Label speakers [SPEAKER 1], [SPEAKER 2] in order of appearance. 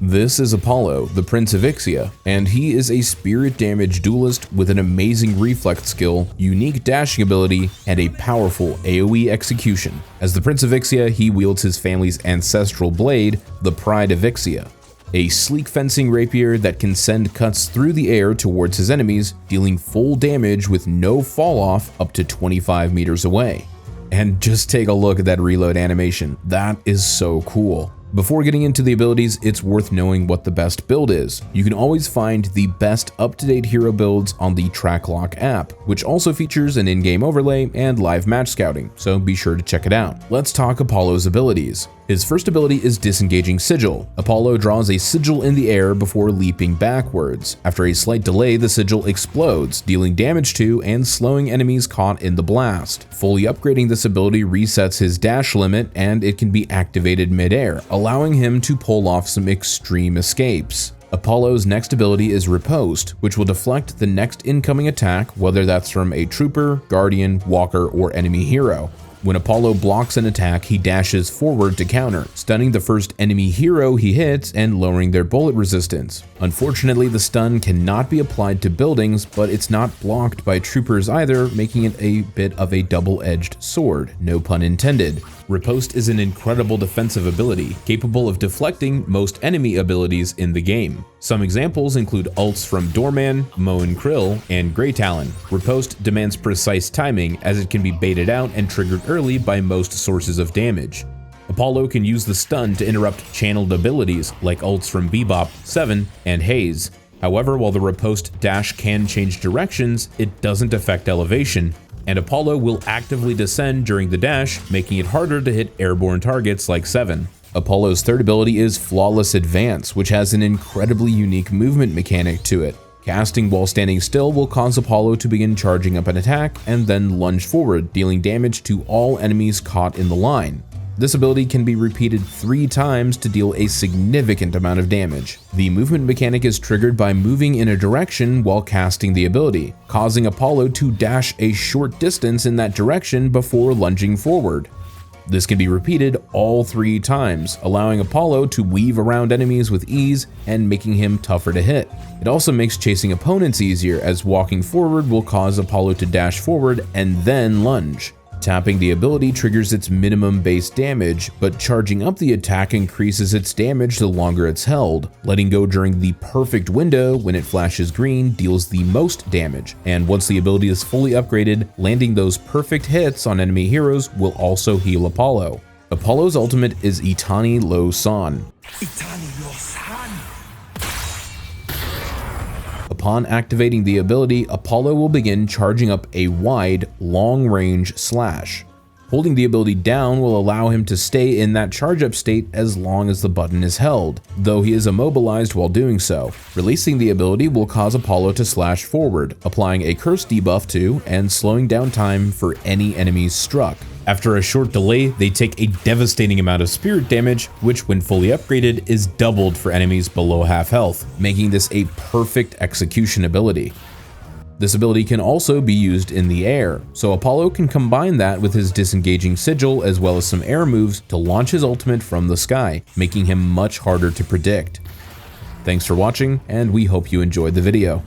[SPEAKER 1] This is Apollo, the Prince of Ixia, and he is a spirit damage duelist with an amazing reflex skill, unique dashing ability, and a powerful AoE execution. As the Prince of Ixia, he wields his family's ancestral blade, the Pride of Ixia, a sleek fencing rapier that can send cuts through the air towards his enemies, dealing full damage with no fall off up to 25 meters away. And just take a look at that reload animation, that is so cool. Before getting into the abilities, it's worth knowing what the best build is. You can always find the best up-to-date hero builds on the Tracklock app, which also features an in-game overlay and live match scouting, so be sure to check it out. Let's talk Apollo's abilities. His first ability is Disengaging Sigil. Apollo draws a sigil in the air before leaping backwards. After a slight delay, the sigil explodes, dealing damage to and slowing enemies caught in the blast. Fully upgrading this ability resets his dash limit, and it can be activated mid-air, allowing him to pull off some extreme escapes. Apollo's next ability is Riposte, which will deflect the next incoming attack, whether that's from a trooper, guardian, walker, or enemy hero. When Apollo blocks an attack, he dashes forward to counter, stunning the first enemy hero he hits and lowering their bullet resistance. Unfortunately, the stun cannot be applied to buildings, but it's not blocked by troopers either, making it a bit of a double-edged sword, no pun intended. Riposte is an incredible defensive ability, capable of deflecting most enemy abilities in the game. Some examples include ults from Doorman, Moen Krill, and Grey Talon. Riposte demands precise timing, as it can be baited out and triggered early by most sources of damage. Apollo can use the stun to interrupt channeled abilities like ults from Bebop, Seven, and Haze. However, while the Riposte dash can change directions, it doesn't affect elevation, and Apollo will actively descend during the dash, making it harder to hit airborne targets like Seven. Apollo's third ability is Flawless Advance, which has an incredibly unique movement mechanic to it. Casting while standing still will cause Apollo to begin charging up an attack and then lunge forward, dealing damage to all enemies caught in the line. This ability can be repeated 3 times to deal a significant amount of damage. The movement mechanic is triggered by moving in a direction while casting the ability, causing Apollo to dash a short distance in that direction before lunging forward. This can be repeated all 3 times, allowing Apollo to weave around enemies with ease and making him tougher to hit. It also makes chasing opponents easier, as walking forward will cause Apollo to dash forward and then lunge. Tapping the ability triggers its minimum base damage, but charging up the attack increases its damage the longer it's held. Letting go during the perfect window when it flashes green deals the most damage, and once the ability is fully upgraded, landing those perfect hits on enemy heroes will also heal Apollo. Apollo's ultimate is Itani Lo San. Upon activating the ability, Apollo will begin charging up a wide, long-range slash. Holding the ability down will allow him to stay in that charge-up state as long as the button is held, though he is immobilized while doing so. Releasing the ability will cause Apollo to slash forward, applying a curse debuff to and slowing down time for any enemies struck. After a short delay, they take a devastating amount of spirit damage, which when fully upgraded is doubled for enemies below half health, making this a perfect execution ability. This ability can also be used in the air, so Apollo can combine that with his Disengaging Sigil as well as some air moves to launch his ultimate from the sky, making him much harder to predict. Thanks for watching, and we hope you enjoyed the video.